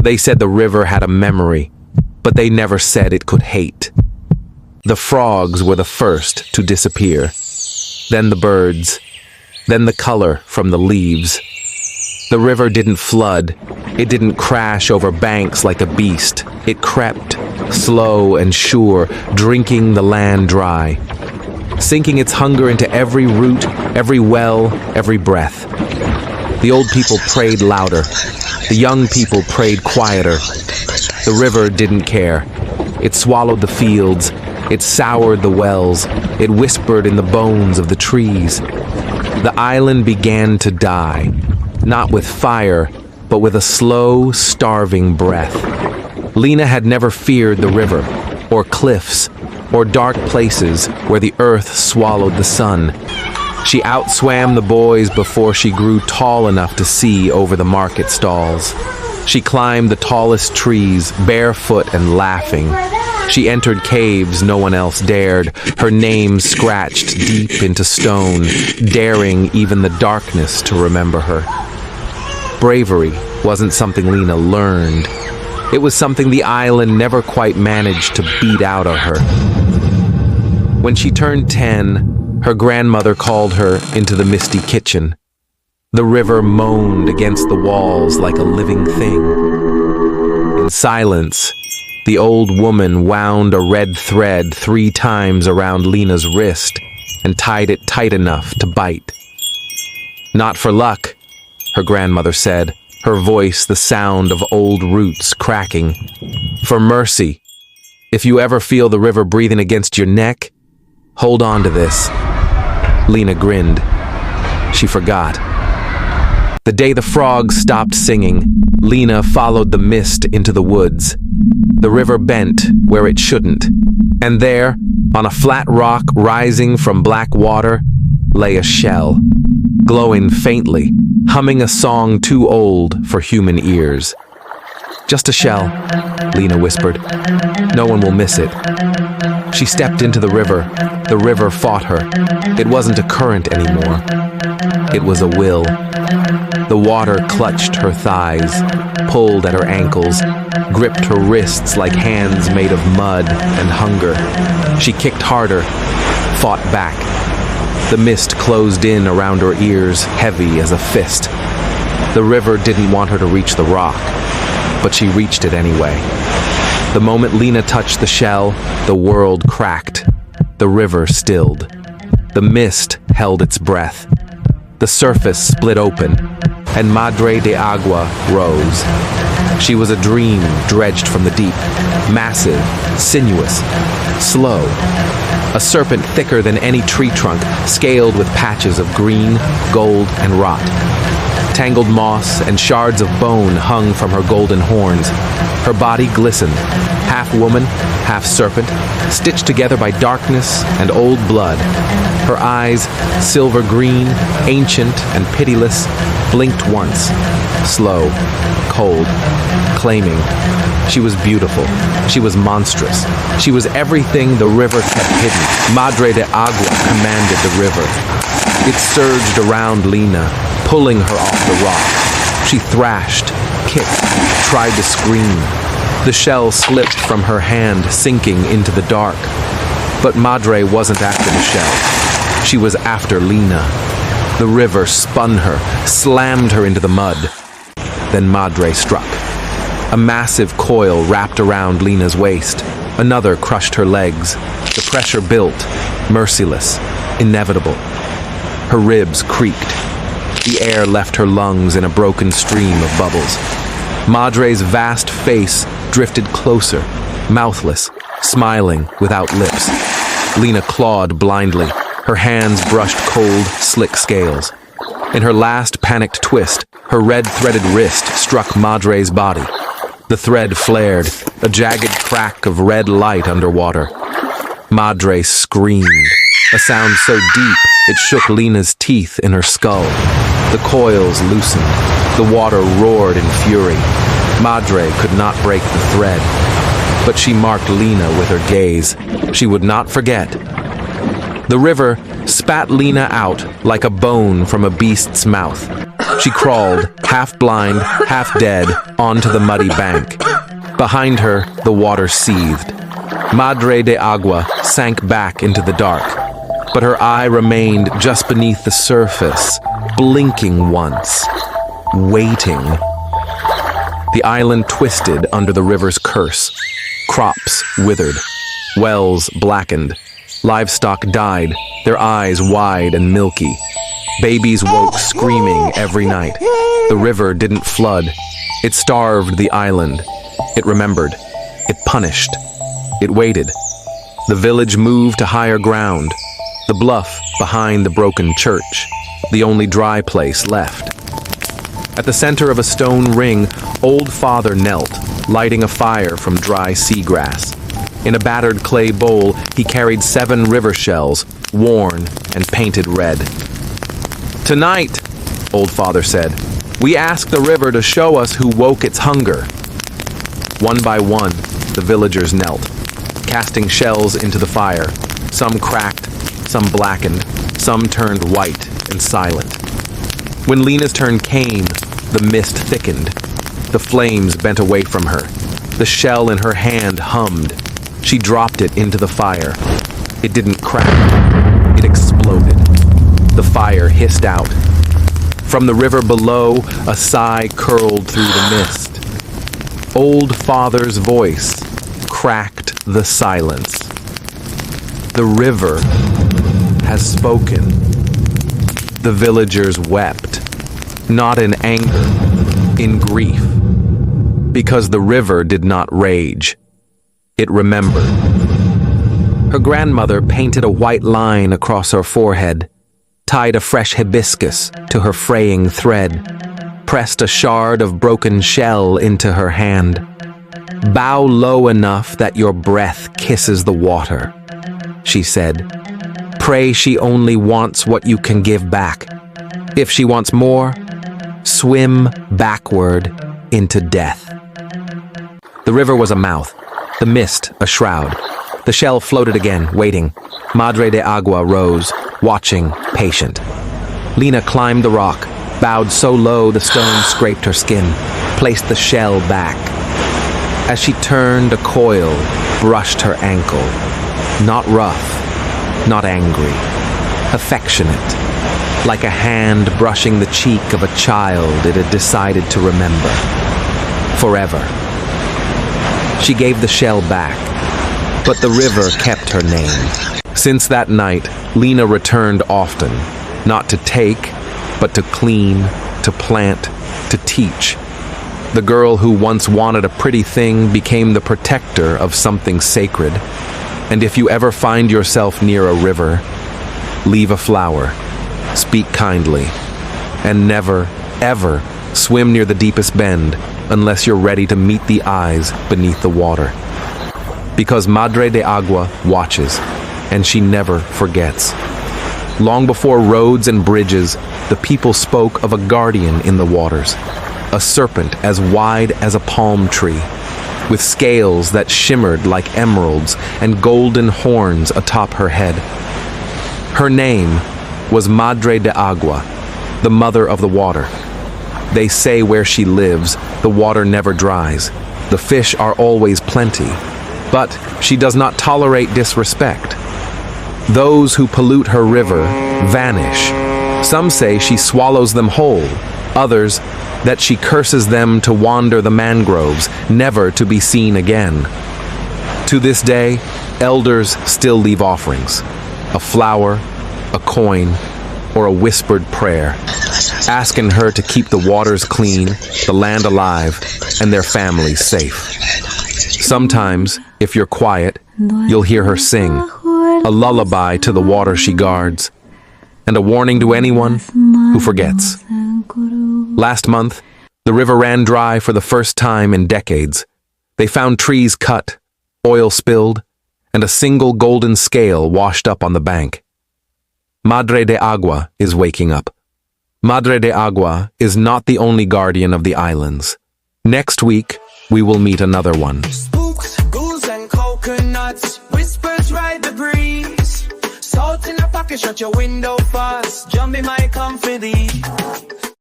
They said the river had a memory, but they never said it could hate. The frogs were the first to disappear, then the birds, then the color from the leaves. The river didn't flood. It didn't crash over banks like a beast. It crept, slow and sure, drinking the land dry, sinking its hunger into every root, every well, every breath. The old people prayed louder. The young people prayed quieter. The river didn't care. It swallowed the fields. It soured the wells. It whispered in the bones of the trees. The island began to die, not with fire, but with a slow, starving breath. Lena had never feared the river, or cliffs, or dark places where the earth swallowed the sun. She outswam the boys before she grew tall enough to see over the market stalls. She climbed the tallest trees, barefoot and laughing. She entered caves no one else dared, her name scratched deep into stone, daring even the darkness to remember her. Bravery wasn't something Lena learned. It was something the island never quite managed to beat out of her. When she turned 10, her grandmother called her into the misty kitchen. The river moaned against the walls like a living thing. In silence, the old woman wound a red thread 3 times around Lena's wrist and tied it tight enough to bite. "Not for luck," her grandmother said, her voice the sound of old roots cracking. "For mercy. If you ever feel the river breathing against your neck, hold on to this." Lena grinned. She forgot. The day the frogs stopped singing, Lena followed the mist into the woods. The river bent where it shouldn't, and there, on a flat rock rising from black water, lay a shell, glowing faintly, humming a song too old for human ears. "Just a shell," Lena whispered. "No one will miss it." She stepped into the river. The river fought her. It wasn't a current anymore. It was a will. The water clutched her thighs, pulled at her ankles, gripped her wrists like hands made of mud and hunger. She kicked harder, fought back. The mist closed in around her ears, heavy as a fist. The river didn't want her to reach the rock, but she reached it anyway. The moment Lena touched the shell, the world cracked. The river stilled. The mist held its breath. The surface split open, and Madre de Agua rose. She was a dream dredged from the deep, massive, sinuous, slow. A serpent thicker than any tree trunk, scaled with patches of green, gold, and rot. Tangled moss and shards of bone hung from her golden horns. Her body glistened, half woman, half serpent, stitched together by darkness and old blood. Her eyes, silver green, ancient and pitiless, blinked once, slow, cold, claiming. She was beautiful. She was monstrous. She was everything the river kept hidden. Madre de Agua commanded the river. It surged around Lena, pulling her off the rock. She thrashed, kicked, tried to scream. The shell slipped from her hand, sinking into the dark. But Madre wasn't after the shell. She was after Lena. The river spun her, slammed her into the mud. Then Madre struck. A massive coil wrapped around Lena's waist. Another crushed her legs. The pressure built, merciless, inevitable. Her ribs creaked. The air left her lungs in a broken stream of bubbles. Madre's vast face drifted closer, mouthless, smiling without lips. Lena clawed blindly. Her hands brushed cold, slick scales. In her last panicked twist, her red-threaded wrist struck Madre's body. The thread flared, a jagged crack of red light underwater. Madre screamed, a sound so deep it shook Lena's teeth in her skull. The coils loosened. The water roared in fury. Madre could not break the thread, but she marked Lena with her gaze. She would not forget. The river spat Lena out like a bone from a beast's mouth. She crawled, half blind, half dead, onto the muddy bank. Behind her, the water seethed. Madre de Agua sank back into the dark, but her eye remained just beneath the surface, blinking once, waiting. The island twisted under the river's curse. Crops withered, wells blackened, livestock died, their eyes wide and milky. Babies woke screaming every night. The river didn't flood. It starved the island. It remembered. It punished. It waited. The village moved to higher ground, the bluff behind the broken church, the only dry place left. At the center of a stone ring, Old Father knelt, lighting a fire from dry seagrass. In a battered clay bowl, he carried 7 river shells, worn and painted red. "Tonight," Old Father said, "we ask the river to show us who woke its hunger." One by one, the villagers knelt, casting shells into the fire. Some cracked, some blackened, some turned white and silent. When Lena's turn came, the mist thickened. The flames bent away from her. The shell in her hand hummed. She dropped it into the fire. It didn't crack. It exploded. The fire hissed out. From the river below, a sigh curled through the mist. Old Father's voice cracked the silence. "The river has spoken." The villagers wept, not in anger, in grief, because the river did not rage. It remembered. Her grandmother painted a white line across her forehead, tied a fresh hibiscus to her fraying thread, pressed a shard of broken shell into her hand. "Bow low enough that your breath kisses the water," she said. "Pray she only wants what you can give back. If she wants more, swim backward into death." The river was a mouth, the mist a shroud. The shell floated again, waiting. Madre de Agua rose, watching, patient. Lena climbed the rock, bowed so low the stone scraped her skin, placed the shell back. As she turned, a coil brushed her ankle. Not rough, not angry, affectionate, like a hand brushing the cheek of a child it had decided to remember. Forever. She gave the shell back, but the river kept her name. Since that night, Lena returned often, not to take, but to clean, to plant, to teach. The girl who once wanted a pretty thing became the protector of something sacred. And if you ever find yourself near a river, leave a flower, speak kindly, and never, ever swim near the deepest bend unless you're ready to meet the eyes beneath the water. Because Madre de Agua watches, and she never forgets. Long before roads and bridges, the people spoke of a guardian in the waters, a serpent as wide as a palm tree, with scales that shimmered like emeralds and golden horns atop her head. Her name was Madre de Agua, the mother of the water. They say where she lives, the water never dries. The fish are always plenty, but she does not tolerate disrespect. Those who pollute her river vanish. Some say she swallows them whole, others that she curses them to wander the mangroves, never to be seen again. To this day, elders still leave offerings, a flower, a coin, or a whispered prayer, asking her to keep the waters clean, the land alive, and their families safe. Sometimes, if you're quiet, you'll hear her sing, a lullaby to the water she guards, and a warning to anyone who forgets. Last month, the river ran dry for the first time in decades. They found trees cut, oil spilled, and a single golden scale washed up on the bank. Madre de Agua is waking up. Madre de Agua is not the only guardian of the islands. Next week, we will meet another one. Spooks, ghouls, and coconuts. Whispers ride the breeze. Salt in a pocket, shut your window fast. Jumpy might come for thee.